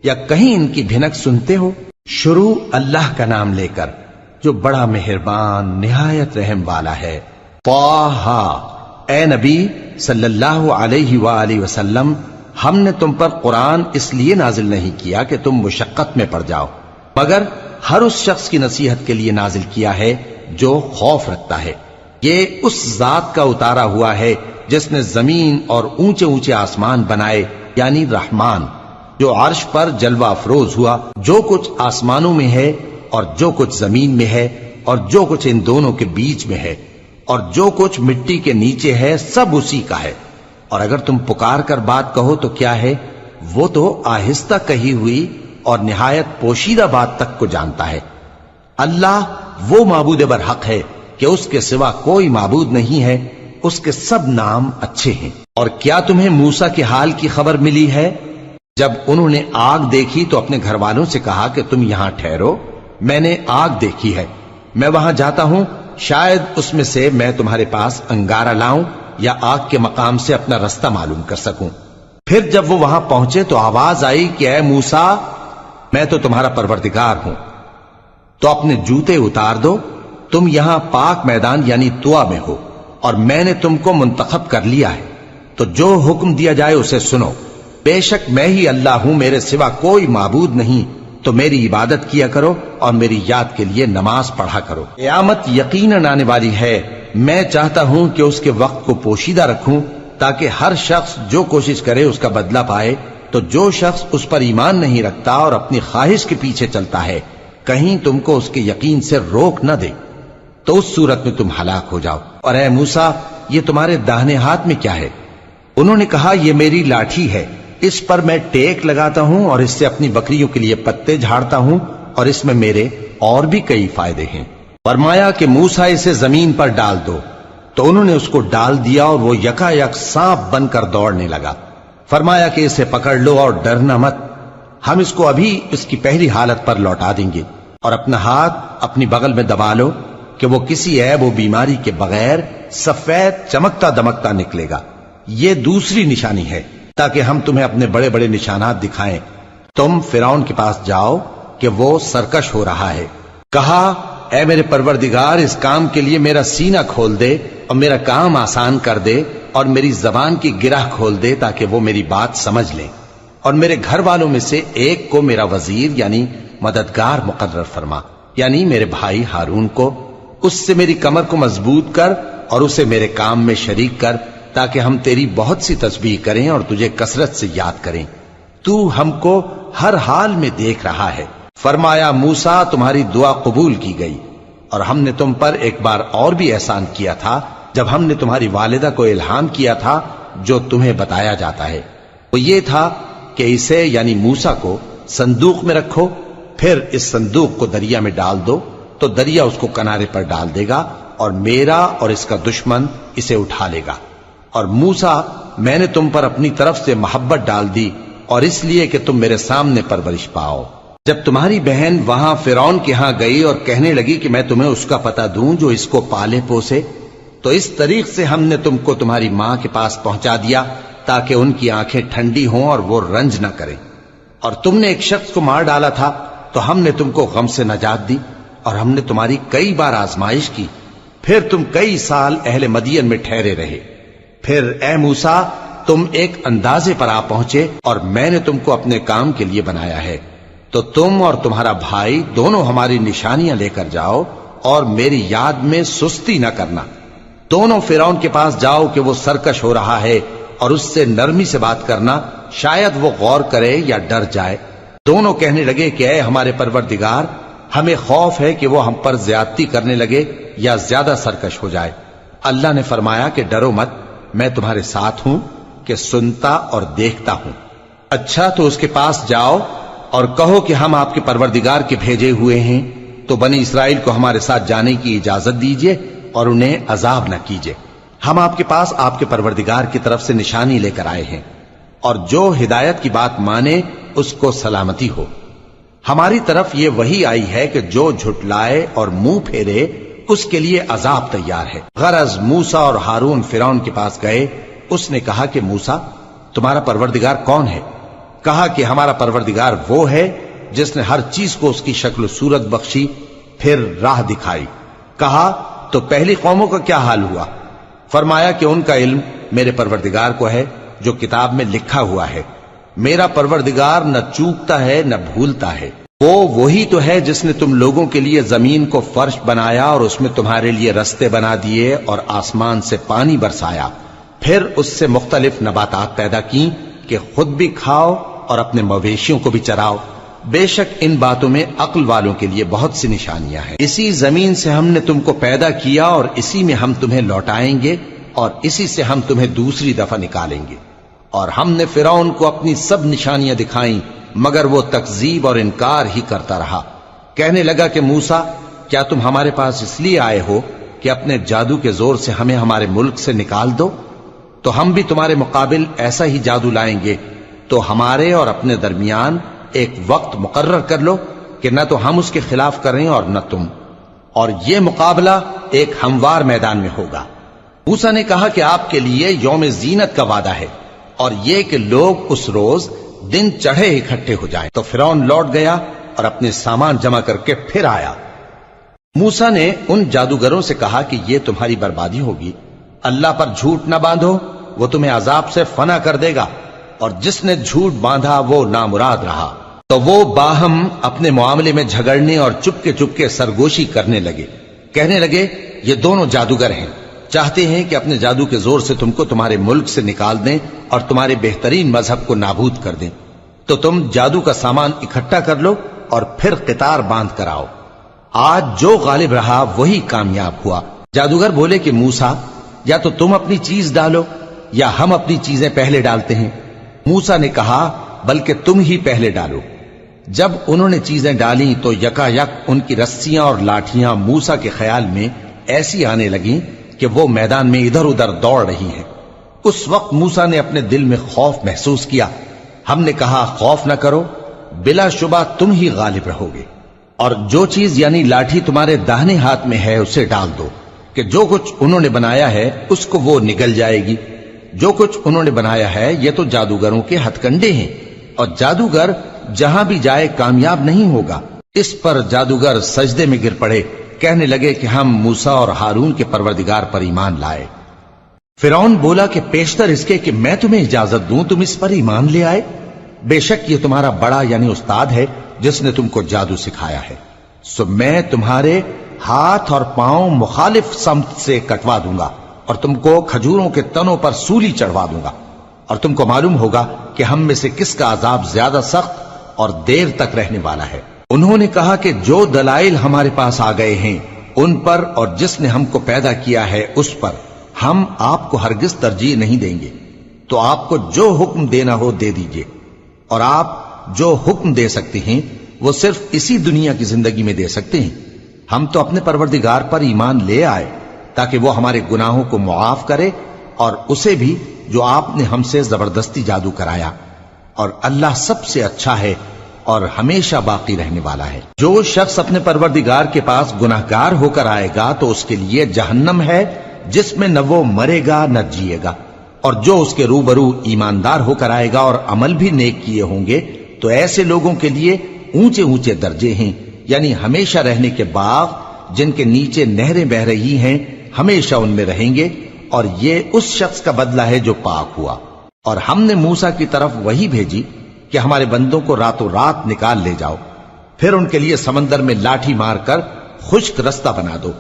یا کہیں ان کی بھنک سنتے ہو؟ شروع اللہ کا نام لے کر جو بڑا مہربان نہایت رحم والا ہے۔ طٰہٰ، اے نبی صلی اللہ علیہ وآلہ وسلم، ہم نے تم پر قرآن اس لیے نازل نہیں کیا کہ تم مشقت میں پڑ جاؤ، مگر ہر اس شخص کی نصیحت کے لیے نازل کیا ہے جو خوف رکھتا ہے۔ یہ اس ذات کا اتارا ہوا ہے جس نے زمین اور اونچے اونچے آسمان بنائے، یعنی رحمان، جو عرش پر جلوہ افروز ہوا۔ جو کچھ آسمانوں میں ہے اور جو کچھ زمین میں ہے اور جو کچھ ان دونوں کے بیچ میں ہے اور جو کچھ مٹی کے نیچے ہے، سب اسی کا ہے۔ اور اگر تم پکار کر بات کہو تو کیا ہے، وہ تو آہستہ کہی ہوئی اور نہایت پوشیدہ بات تک کو جانتا ہے۔ اللہ وہ معبود برحق ہے کہ اس کے سوا کوئی معبود نہیں ہے، اس کے سب نام اچھے ہیں۔ اور کیا تمہیں موسیٰ کے حال کی خبر ملی ہے؟ جب انہوں نے آگ دیکھی تو اپنے گھر والوں سے کہا کہ تم یہاں ٹھہرو، میں نے آگ دیکھی ہے، میں وہاں جاتا ہوں، شاید اس میں سے میں تمہارے پاس انگارہ لاؤں یا آگ کے مقام سے اپنا رستہ معلوم کر سکوں۔ پھر جب وہ وہاں پہنچے تو آواز آئی کہ اے موسیٰ، میں تو تمہارا پروردگار ہوں، تو اپنے جوتے اتار دو، تم یہاں پاک میدان یعنی طویٰ میں ہو، اور میں نے تم کو منتخب کر لیا ہے، تو جو حکم دیا جائے اسے سنو۔ بے شک میں ہی اللہ ہوں، میرے سوا کوئی معبود نہیں، تو میری عبادت کیا کرو اور میری یاد کے لیے نماز پڑھا کرو۔ قیامت یقیناً آنے والی ہے، میں چاہتا ہوں کہ اس کے وقت کو پوشیدہ رکھوں تاکہ ہر شخص جو کوشش کرے اس کا بدلہ پائے۔ تو جو شخص اس پر ایمان نہیں رکھتا اور اپنی خواہش کے پیچھے چلتا ہے، کہیں تم کو اس کے یقین سے روک نہ دے، تو اس صورت میں تم ہلاک ہو جاؤ۔ اور اے موسیٰ، یہ تمہارے داہنے ہاتھ میں کیا ہے؟ انہوں نے کہا، یہ میری لاٹھی ہے، اس پر میں ٹیک لگاتا ہوں اور اس سے اپنی بکریوں کے لیے پتے جھاڑتا ہوں، اور اس میں میرے اور بھی کئی فائدے ہیں۔ فرمایا کہ موسیٰ اسے زمین پر ڈال دو، تو انہوں نے اس کو ڈال دیا اور وہ یکا یک سانپ بن کر دوڑنے لگا۔ فرمایا کہ اسے پکڑ لو اور ڈرنا مت، ہم اس کو ابھی اس کی پہلی حالت پر لوٹا دیں گے، اور اپنا ہاتھ اپنی بغل میں دبا لو کہ وہ کسی عیب و بیماری کے بغیر سفید چمکتا دمکتا نکلے گا۔ یہ دوسری نشانی ہے تاکہ ہم تمہیں اپنے بڑے بڑے نشانات دکھائیں۔ تم فرعون کے پاس جاؤ کہ وہ سرکش ہو رہا ہے۔ کہا، اے میرے پروردگار، اس کام کے لیے میرا سینہ کھول دے اور میرا کام آسان کر دے، اور میری زبان کی گرہ کھول دے تاکہ وہ میری بات سمجھ لیں، اور میرے گھر والوں میں سے ایک کو میرا وزیر یعنی مددگار مقرر فرما، یعنی میرے بھائی ہارون کو۔ اس سے میری کمر کو مضبوط کر اور اسے میرے کام میں شریک کر، تاکہ ہم تیری بہت سی تسبیح کریں اور تجھے کثرت سے یاد کریں، تو ہم کو ہر حال میں دیکھ رہا ہے۔ فرمایا، موسیٰ، تمہاری دعا قبول کی گئی، اور ہم نے تم پر ایک بار اور بھی احسان کیا تھا جب ہم نے تمہاری والدہ کو الہام کیا تھا جو تمہیں بتایا جاتا ہے۔ وہ یہ تھا کہ اسے یعنی موسیٰ کو صندوق میں رکھو، پھر اس صندوق کو دریا میں ڈال دو، تو دریا اس کو کنارے پر ڈال دے گا، اور میرا اور اس کا دشمن اسے اٹھا لے گا۔ اور موسیٰ، میں نے تم پر اپنی طرف سے محبت ڈال دی، اور اس لیے کہ تم میرے سامنے پرورش پاؤ۔ جب تمہاری بہن وہاں فرعون کے ہاں گئی اور کہنے لگی کہ میں تمہیں اس کا پتہ دوں جو اس کو پالے پوسے، تو اس طریق سے ہم نے تم کو تمہاری ماں کے پاس پہنچا دیا تاکہ ان کی آنکھیں ٹھنڈی ہوں اور وہ رنج نہ کریں۔ اور تم نے ایک شخص کو مار ڈالا تھا تو ہم نے تم کو غم سے نجات دی، اور ہم نے تمہاری کئی بار آزمائش کی، پھر تم کئی سال اہل مدین میں ٹھہرے رہے۔ پھر اے موسیٰ، تم ایک اندازے پر آ پہنچے، اور میں نے تم کو اپنے کام کے لیے بنایا ہے، تو تم اور تمہارا بھائی دونوں ہماری نشانیاں لے کر جاؤ، اور میری یاد میں سستی نہ کرنا۔ دونوں فرعون کے پاس جاؤ کہ وہ سرکش ہو رہا ہے، اور اس سے نرمی سے بات کرنا، شاید وہ غور کرے یا ڈر جائے۔ دونوں کہنے لگے کہ اے ہمارے پروردگار، ہمیں خوف ہے کہ وہ ہم پر زیادتی کرنے لگے یا زیادہ سرکش ہو جائے۔ اللہ نے فرمایا کہ ڈرو مت، میں تمہارے ساتھ ہوں کہ سنتا اور دیکھتا ہوں۔ اچھا، تو اس کے پاس جاؤ اور کہو کہ ہم آپ کے پروردگار کے بھیجے ہوئے ہیں، تو بنی اسرائیل کو ہمارے ساتھ جانے کی اجازت دیجیے اور انہیں عذاب نہ کیجیے۔ ہم آپ کے پاس آپ کے پروردگار کی طرف سے نشانی لے کر آئے ہیں، اور جو ہدایت کی بات مانے اس کو سلامتی ہو۔ ہماری طرف یہ وحی آئی ہے کہ جو جھٹلائے اور منہ پھیرے اس کے لیے عذاب تیار ہے۔ غرض موسیٰ اور ہارون فرعون کے پاس گئے، اس نے کہا کہ موسیٰ، تمہارا پروردگار کون ہے؟ کہا کہ ہمارا پروردگار وہ ہے جس نے ہر چیز کو اس کی شکل و صورت بخشی، پھر راہ دکھائی۔ کہا تو پہلی قوموں کا کیا حال ہوا؟ فرمایا کہ ان کا علم میرے پروردگار کو ہے جو کتاب میں لکھا ہوا ہے۔ میرا پروردگار نہ چوکتا ہے نہ بھولتا ہے۔ وہ وہی تو ہے جس نے تم لوگوں کے لیے زمین کو فرش بنایا اور اس میں تمہارے لیے رستے بنا دیے اور آسمان سے پانی برسایا، پھر اس سے مختلف نباتات پیدا کی کہ خود بھی کھاؤ اور اپنے مویشیوں کو بھی چراؤ۔ بے شک ان باتوں میں عقل والوں کے لیے بہت سی نشانیاں ہیں۔ اسی زمین سے ہم نے تم کو پیدا کیا اور اسی میں ہم تمہیں لوٹائیں گے اور اسی سے ہم تمہیں دوسری دفعہ نکالیں گے۔ اور ہم نے فرعون کو اپنی سب نشانیاں دکھائیں مگر وہ تکذیب اور انکار ہی کرتا رہا۔ کہنے لگا کہ موسیٰ، کیا تم ہمارے پاس اس لیے آئے ہو کہ اپنے جادو کے زور سے ہمیں ہمارے ملک سے نکال دو؟ تو ہم بھی تمہارے مقابل ایسا ہی جادو لائیں گے، تو ہمارے اور اپنے درمیان ایک وقت مقرر کر لو کہ نہ تو ہم اس کے خلاف کریں اور نہ تم، اور یہ مقابلہ ایک ہموار میدان میں ہوگا۔ موسیٰ نے کہا کہ آپ کے لیے یوم زینت کا وعدہ ہے اور یہ کہ لوگ اس روز دن چڑھے اکٹھے ہو جائیں۔ تو فرعون لوٹ گیا اور اپنے سامان جمع کر کے پھر آیا۔ موسیٰ نے ان جادوگروں سے کہا کہ یہ تمہاری بربادی ہوگی، اللہ پر جھوٹ نہ باندھو، وہ تمہیں عذاب سے فنا کر دے گا، اور جس نے جھوٹ باندھا وہ نامراد رہا۔ تو وہ باہم اپنے معاملے میں جھگڑنے اور چپ کے سرگوشی کرنے لگے۔ کہنے لگے یہ دونوں جادوگر ہیں، چاہتے ہیں کہ اپنے جادو کے زور سے تم کو تمہارے ملک سے نکال دیں اور تمہارے بہترین مذہب کو نابود کر دیں۔ تو تم جادو کا سامان اکٹھا کر لو اور پھر قطار باندھ کر آؤ۔ آج جو غالب رہا وہی کامیاب ہوا۔ جادوگر بولے کہ موسیٰ، یا تو تم اپنی چیز ڈالو یا ہم اپنی چیزیں پہلے ڈالتے ہیں۔ موسیٰ نے کہا بلکہ تم ہی پہلے ڈالو۔ جب انہوں نے چیزیں ڈالیں تو یکا یک ان کی رسیاں اور لاٹھیاں موسیٰ کے خیال میں ایسی آنے لگیں کہ وہ میدان میں ادھر ادھر دوڑ رہی ہیں۔ اس وقت موسیٰ نے اپنے دل میں خوف محسوس کیا۔ ہم نے کہا خوف نہ کرو، بلا شبہ تم ہی غالب رہو گے، اور جو چیز یعنی لاٹھی تمہارے داہنے ہاتھ میں ہے اسے ڈال دو کہ جو کچھ انہوں نے بنایا ہے اس کو وہ نگل جائے گی۔ جو کچھ انہوں نے بنایا ہے یہ تو جادوگروں کے ہتھ کنڈے ہیں، اور جادوگر جہاں بھی جائے کامیاب نہیں ہوگا۔ اس پر جادوگر سجدے میں گر پڑے، کہنے لگے کہ ہم موسیٰ اور ہارون کے پروردگار پر ایمان لائے۔ فرعون بولا کہ پیشتر اس کے کہ میں تمہیں اجازت دوں تم اس پر ایمان لے آئے؟ بے شک یہ تمہارا بڑا یعنی استاد ہے جس نے تم کو جادو سکھایا ہے، سو میں تمہارے ہاتھ اور پاؤں مخالف سمت سے کٹوا دوں گا اور تم کو کھجوروں کے تنوں پر سولی چڑھوا دوں گا، اور تم کو معلوم ہوگا کہ ہم میں سے کس کا عذاب زیادہ سخت اور دیر تک رہنے والا ہے۔ انہوں نے کہا کہ جو دلائل ہمارے پاس آ گئے ہیں ان پر اور جس نے ہم کو پیدا کیا ہے اس پر ہم آپ کو ہرگز ترجیح نہیں دیں گے، تو آپ کو جو حکم دینا ہو دے دیجئے، اور آپ جو حکم دے سکتے ہیں وہ صرف اسی دنیا کی زندگی میں دے سکتے ہیں۔ ہم تو اپنے پروردگار پر ایمان لے آئے تاکہ وہ ہمارے گناہوں کو معاف کرے اور اسے بھی جو آپ نے ہم سے زبردستی جادو کرایا، اور اللہ سب سے اچھا ہے اور ہمیشہ باقی رہنے والا ہے۔ جو شخص اپنے پروردگار کے پاس گناہگار ہو کر آئے گا تو اس کے لیے جہنم ہے جس میں نہ وہ مرے گا نہ جیے گا، اور جو اس کے روبرو ایماندار ہو کر آئے گا اور عمل بھی نیک کیے ہوں گے تو ایسے لوگوں کے لیے اونچے اونچے درجے ہیں، یعنی ہمیشہ رہنے کے باغ جن کے نیچے نہریں بہ رہی ہیں، ہمیشہ ان میں رہیں گے، اور یہ اس شخص کا بدلہ ہے جو پاک ہوا۔ اور ہم نے موسیٰ کی طرف وہی بھیجی کہ ہمارے بندوں کو راتوں رات نکال لے جاؤ، پھر ان کے لیے سمندر میں لاٹھی مار کر خشک رستہ بنا دو،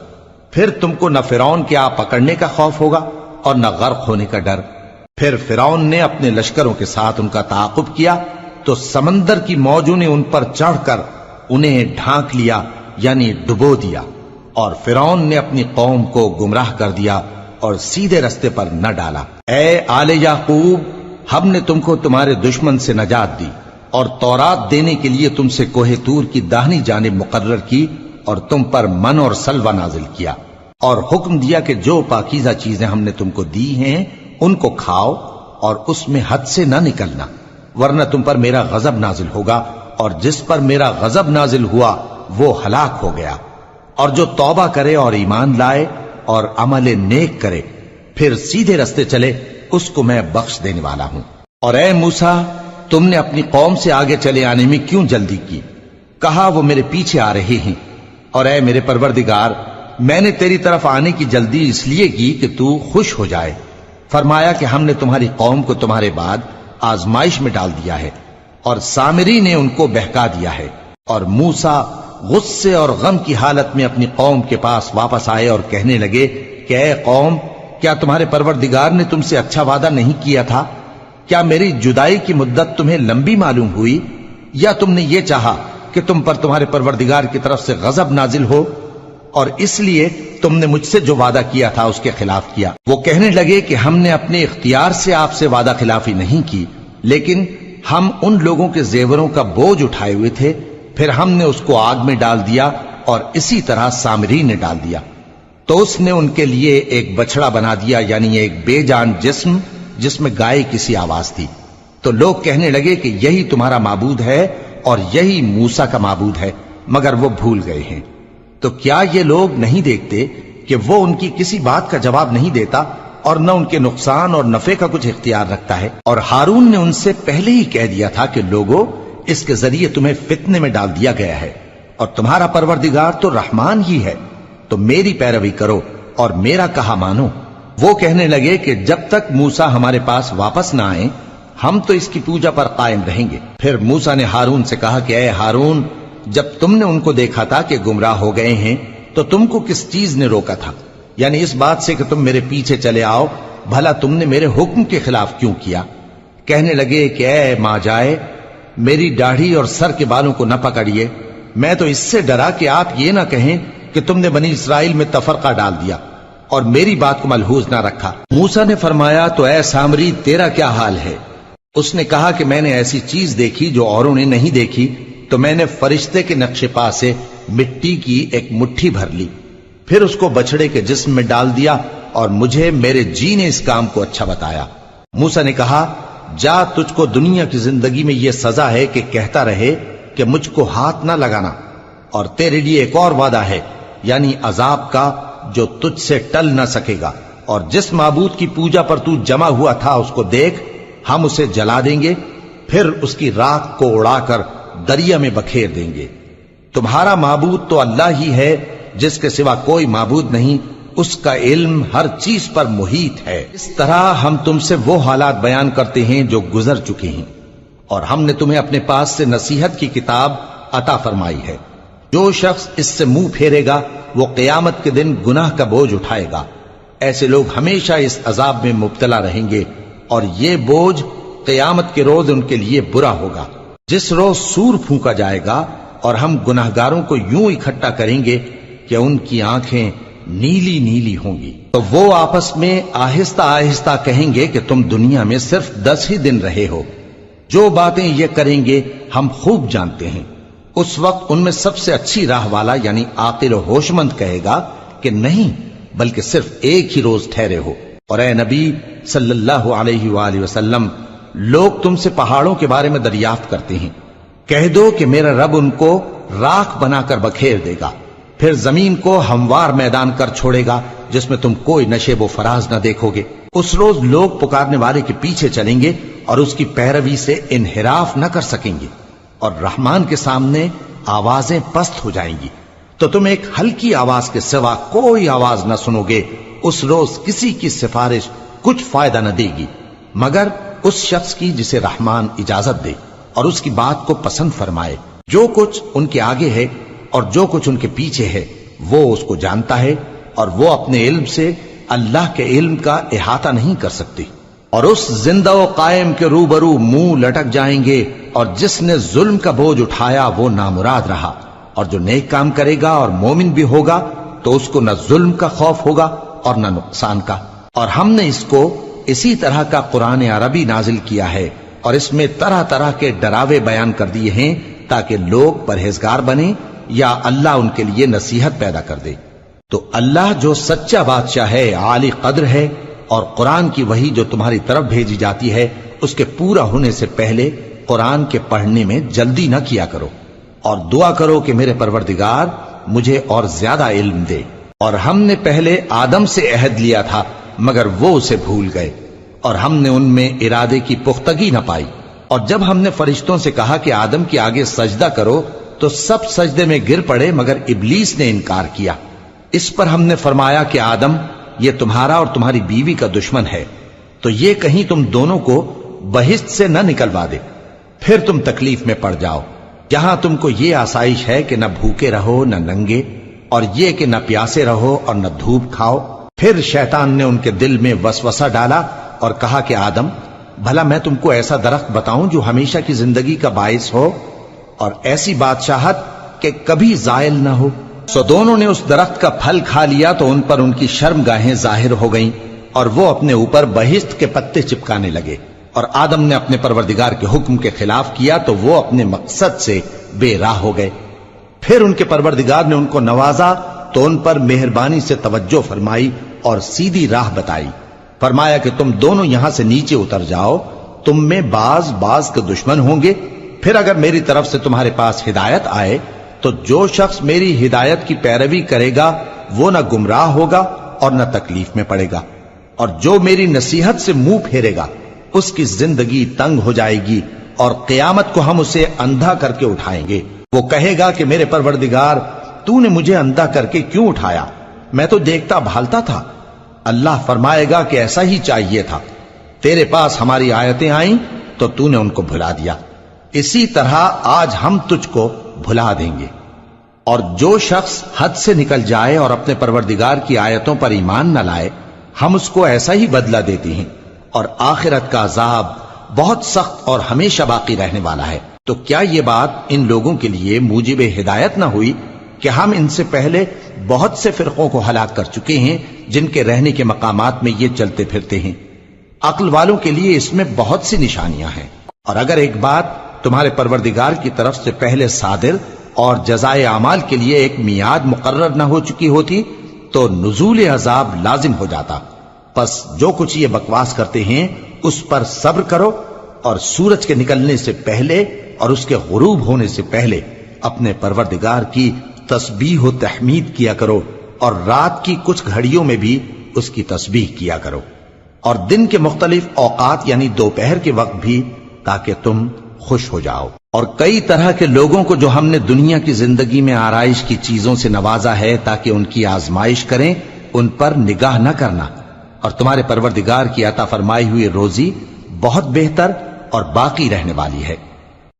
پھر تم کو نہ فرعون کے آ پکڑنے کا خوف ہوگا اور نہ غرق ہونے کا ڈر۔ پھر فرعون نے اپنے لشکروں کے ساتھ ان کا تعاقب کیا تو سمندر کی موجوں نے ان پر چڑھ کر انہیں ڈھانک لیا یعنی ڈبو دیا، اور فرعون نے اپنی قوم کو گمراہ کر دیا اور سیدھے رستے پر نہ ڈالا۔ اے آل یعقوب، ہم نے تم کو تمہارے دشمن سے نجات دی اور تورات دینے کے لیے تم سے کوہ طور کی داہنی جانب مقرر کی، اور تم پر من اور سلوہ نازل کیا، اور حکم دیا کہ جو پاکیزہ چیزیں ہم نے تم کو دی ہیں ان کو کھاؤ اور اس میں حد سے نہ نکلنا، ورنہ تم پر میرا غضب نازل ہوگا، اور جس پر میرا غضب نازل ہوا وہ ہلاک ہو گیا۔ اور جو توبہ کرے اور ایمان لائے اور عمل نیک کرے پھر سیدھے رستے چلے اس کو میں بخش دینے والا ہوں۔ اور اے موسیٰ، تم نے اپنی قوم سے آگے چلے آنے میں کیوں جلدی کی؟ کہا وہ میرے پیچھے آ رہے ہیں، اور اے میرے پروردگار میں نے تیری طرف آنے کی جلدی اس لیے کی کہ تو خوش ہو جائے۔ فرمایا کہ ہم نے تمہاری قوم کو تمہارے بعد آزمائش میں ڈال دیا ہے، اور سامری نے ان کو بہکا دیا ہے۔ اور موسیٰ غصے اور غم کی حالت میں اپنی قوم کے پاس واپس آئے اور کہنے لگے کہ اے قوم، کیا تمہارے پروردگار نے تم سے اچھا وعدہ نہیں کیا تھا؟ کیا میری جدائی کی مدت تمہیں لمبی معلوم ہوئی، یا تم نے یہ چاہا کہ تم پر تمہارے پروردگار کی طرف سے غضب نازل ہو، اور اس لیے تم نے مجھ سے جو وعدہ کیا تھا اس کے خلاف کیا؟ وہ کہنے لگے کہ ہم نے اپنے اختیار سے آپ سے وعدہ خلافی نہیں کی، لیکن ہم ان لوگوں کے زیوروں کا بوجھ اٹھائے ہوئے تھے، پھر ہم نے اس کو آگ میں ڈال دیا، اور اسی طرح سامری نے ڈال دیا۔ تو اس نے ان کے لیے ایک بچڑا بنا دیا، یعنی ایک بے جان جسم جس میں گائے کسی آواز تھی۔ تو لوگ کہنے لگے کہ یہی تمہارا معبود ہے اور یہی موسیٰ کا معبود ہے، مگر وہ بھول گئے ہیں۔ تو کیا یہ لوگ نہیں دیکھتے کہ وہ ان کی کسی بات کا جواب نہیں دیتا، اور نہ ان کے نقصان اور نفع کا کچھ اختیار رکھتا ہے؟ اور ہارون نے ان سے پہلے ہی کہہ دیا تھا کہ لوگوں، اس کے ذریعے تمہیں فتنے میں ڈال دیا گیا ہے، اور تمہارا پروردگار تو رحمان ہی ہے، تو میری پیروی کرو اور میرا کہا مانو۔ وہ کہنے لگے کہ جب تک موسیٰ ہمارے پاس واپس نہ آئیں ہم تو اس کی پوجا پر قائم رہیں گے۔ پھر موسیٰ نے ہارون سے کہا کہ اے ہارون، جب تم نے ان کو دیکھا تھا کہ گمراہ ہو گئے ہیں تو تم کو کس چیز نے روکا تھا؟ یعنی اس بات سے کہ تم میرے پیچھے چلے آؤ، بھلا تم نے میرے حکم کے خلاف کیوں کیا؟ کہنے لگے کہ اے ماں جائے، میری داڑھی اور سر کے بالوں کو نہ پکڑیے، میں تو اس سے ڈرا کہ آپ یہ نہ کہیں کہ تم نے بنی اسرائیل میں تفرقہ ڈال دیا اور میری بات کو ملحوظ نہ رکھا۔ موسیٰ نے فرمایا تو اے سامری تیرا کیا حال ہے؟ اس نے کہا کہ میں نے ایسی چیز دیکھی جو اوروں نے نہیں دیکھی، تو میں نے فرشتے کے نقش پا سے مٹی کی ایک مٹھی بھر لی، پھر اس کو بچڑے کے جسم میں ڈال دیا، اور مجھے میرے جی نے اس کام کو اچھا بتایا۔ موسیٰ نے کہا جا، تجھ کو دنیا کی زندگی میں یہ سزا ہے کہ کہتا رہے کہ مجھ کو ہاتھ نہ لگانا، اور تیرے لیے ایک اور وعدہ ہے، یعنی عذاب کا جو تجھ سے ٹل نہ سکے گا، اور جس معبود کی پوجا پر تو جمع ہوا تھا اس کو دیکھ، ہم اسے جلا دیں گے، پھر اس کی راکھ کو اڑا کر دریا میں بکھیر دیں گے۔ تمہارا معبود تو اللہ ہی ہے، جس کے سوا کوئی معبود نہیں، اس کا علم ہر چیز پر محیط ہے۔ اس طرح ہم تم سے وہ حالات بیان کرتے ہیں جو گزر چکے ہیں، اور ہم نے تمہیں اپنے پاس سے نصیحت کی کتاب عطا فرمائی ہے۔ جو شخص اس سے منہ پھیرے گا وہ قیامت کے دن گناہ کا بوجھ اٹھائے گا۔ ایسے لوگ ہمیشہ اس عذاب میں مبتلا رہیں گے، اور یہ بوجھ قیامت کے روز ان کے لیے برا ہوگا، جس روز سور پھونکا جائے گا، اور ہم گناہگاروں کو یوں اکٹھا کریں گے کہ ان کی آنکھیں نیلی نیلی ہوں گی۔ تو وہ آپس میں آہستہ آہستہ کہیں گے کہ تم دنیا میں صرف 10 ہی دن رہے ہو، جو باتیں یہ کریں گے ہم خوب جانتے ہیں۔ اس وقت ان میں سب سے اچھی راہ والا یعنی عاقل و ہوش مند کہے گا کہ نہیں، بلکہ صرف ایک ہی روز ٹھہرے ہو۔ اور اے نبی صلی اللہ علیہ وآلہ وسلم، لوگ تم سے پہاڑوں کے بارے میں دریافت کرتے ہیں، کہہ دو کہ میرا رب ان کو راکھ بنا کر بکھیر دے گا، پھر زمین کو ہموار میدان کر چھوڑے گا جس میں تم کوئی نشیب و فراز نہ دیکھو گے۔ اس روز لوگ پکارنے والے کے پیچھے چلیں گے اور اس کی پیروی سے انحراف نہ کر سکیں گے، اور رحمان کے سامنے آوازیں پست ہو جائیں گی، تو تم ایک ہلکی آواز کے سوا کوئی آواز نہ سنو گے۔ اس روز کسی کی سفارش کچھ فائدہ نہ دے گی مگر اس شخص کی جسے رحمان اجازت دے اور اس کی بات کو پسند فرمائے۔ جو کچھ ان کے آگے ہے اور جو کچھ ان کے پیچھے ہے وہ اس کو جانتا ہے، اور وہ اپنے علم سے اللہ کے علم کا احاطہ نہیں کر سکتی۔ اور اس زندہ و قائم کے روبرو منہ لٹک جائیں گے، اور جس نے ظلم کا بوجھ اٹھایا وہ نامراد رہا، اور جو نیک کام کرے گا اور مومن بھی ہوگا تو اس کو نہ ظلم کا خوف ہوگا اور نہ نقصان کا۔ اور ہم نے اس کو اسی طرح کا قرآن عربی نازل کیا ہے، اور اس میں طرح طرح کے ڈراوے بیان کر دیے ہیں تاکہ لوگ پرہیزگار بنیں یا اللہ ان کے لیے نصیحت پیدا کر دے۔ تو اللہ جو سچا بادشاہ ہے، عالی قدر ہے، اور قرآن کی وحی جو تمہاری طرف بھیجی جاتی ہے اس کے پورا ہونے سے پہلے قرآن کے پڑھنے میں جلدی نہ کیا کرو، اور دعا کرو کہ میرے پروردگار مجھے اور زیادہ علم دے۔ اور ہم نے پہلے آدم سے عہد لیا تھا مگر وہ اسے بھول گئے، اور ہم نے ان میں ارادے کی پختگی نہ پائی، اور جب ہم نے فرشتوں سے کہا کہ آدم کے آگے سجدہ کرو تو سب سجدے میں گر پڑے مگر ابلیس نے انکار کیا۔ اس پر ہم نے فرمایا کہ آدم، یہ تمہارا اور تمہاری بیوی کا دشمن ہے، تو یہ کہیں تم دونوں کو بہشت سے نہ نکلوا دے، پھر تم تکلیف میں پڑ جاؤ۔ یہاں تم کو یہ آسائش ہے کہ نہ بھوکے رہو نہ ننگے، اور یہ کہ نہ پیاسے رہو اور نہ دھوپ کھاؤ۔ پھر شیطان نے ان کے دل میں وسوسہ ڈالا اور کہا کہ آدم، بھلا میں تم کو ایسا درخت بتاؤں جو ہمیشہ کی زندگی کا باعث ہو اور ایسی بادشاہت کہ کبھی زائل نہ ہو؟ سو دونوں نے اس درخت کا پھل کھا لیا تو ان پر ان کی شرمگاہیں ظاہر ہو گئیں اور وہ اپنے اوپر بہشت کے پتے چپکانے لگے، اور آدم نے اپنے پروردگار کے حکم کے خلاف کیا تو وہ اپنے مقصد سے بے راہ ہو گئے۔ پھر ان کے پروردگار نے ان کو نوازا تو ان پر مہربانی سے توجہ فرمائی اور سیدھی راہ بتائی۔ فرمایا کہ تم دونوں یہاں سے نیچے اتر جاؤ، تم میں بعض کے دشمن ہوں گے، پھر اگر میری طرف سے تمہارے پاس ہدایت آئے تو جو شخص میری ہدایت کی پیروی کرے گا وہ نہ گمراہ ہوگا اور نہ تکلیف میں پڑے گا، اور جو میری نصیحت سے منہ پھیرے گا اس کی زندگی تنگ ہو جائے گی، اور قیامت کو ہم اسے اندھا کر کے اٹھائیں گے۔ وہ کہے گا کہ میرے پروردگار، تو نے مجھے اندھا کر کے کیوں اٹھایا؟ میں تو دیکھتا بھالتا تھا۔ اللہ فرمائے گا کہ ایسا ہی چاہیے تھا، تیرے پاس ہماری آیتیں آئیں تو تو نے ان کو بھلا دیا، اسی طرح آج ہم تجھ کو بھلا دیں گے۔ اور جو شخص حد سے نکل جائے اور اپنے پروردگار کی آیتوں پر ایمان نہ لائے، ہم اس کو ایسا ہی بدلہ دیتے ہیں، اور آخرت کا عذاب بہت سخت اور ہمیشہ باقی رہنے والا ہے۔ تو کیا یہ بات ان لوگوں کے لیے موجب ہدایت نہ ہوئی کہ ہم ان سے پہلے بہت سے فرقوں کو ہلاک کر چکے ہیں جن کے رہنے کے مقامات میں یہ چلتے پھرتے ہیں؟ عقل والوں کے لیے اس میں بہت سی نشانیاں ہیں۔ اور اگر ایک بات تمہارے پروردگار کی طرف سے پہلے صادر اور جزائے اعمال کے لیے ایک میعاد مقرر نہ ہو چکی ہوتی تو نزول عذاب لازم ہو جاتا۔ پس جو کچھ یہ بکواس کرتے ہیں اس پر صبر کرو، اور سورج کے نکلنے سے پہلے اور اس کے غروب ہونے سے پہلے اپنے پروردگار کی تسبیح و تحمید کیا کرو، اور رات کی کچھ گھڑیوں میں بھی اس کی تسبیح کیا کرو، اور دن کے مختلف اوقات یعنی دوپہر کے وقت بھی، تاکہ تم خوش ہو جاؤ۔ اور کئی طرح کے لوگوں کو جو ہم نے دنیا کی زندگی میں آرائش کی چیزوں سے نوازا ہے تاکہ ان کی آزمائش کریں، ان پر نگاہ نہ کرنا، اور تمہارے پروردگار کی عطا فرمائی ہوئی روزی بہت بہتر اور باقی رہنے والی ہے۔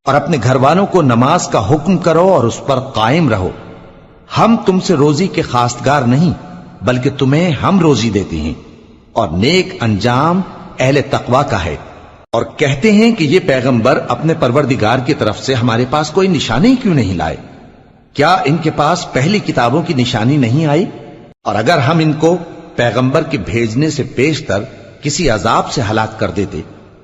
اور اپنے گھر والوں کو نماز کا حکم کرو اور اس پر قائم رہو۔ ہم تم سے روزی کے خواستگار نہیں، بلکہ تمہیں ہم روزی دیتے ہیں، اور نیک انجام اہل تقوی کا ہے۔ اور کہتے ہیں کہ یہ پیغمبر اپنے پروردگار کی طرف سے ہمارے پاس کوئی نشانی کیوں نہیں لائے؟ کیا ان کے پاس پہلی کتابوں کی نشانی نہیں آئی؟ اور اگر ہم ان کو پیغمبر کے بھیجنے سے پیشتر کسی عذاب سے ہلاک کر دیتے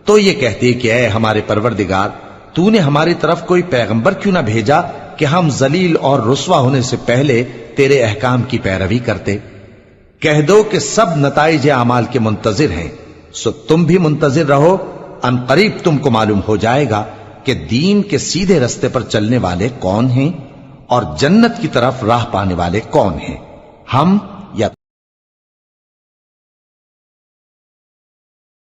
تو یہ کہتے کہ اے ہمارے پروردگار، تو نے ہماری طرف کوئی پیغمبر کیوں نہ بھیجا کہ ہم ذلیل اور رسوا ہونے سے پہلے تیرے احکام کی پیروی کرتے۔ کہہ دو کہ سب نتائج اعمال کے منتظر ہیں، سو تم بھی منتظر رہو، ان قریب تم کو معلوم ہو جائے گا کہ دین کے سیدھے رستے پر چلنے والے کون ہیں اور جنت کی طرف راہ پانے والے کون ہیں۔ ہم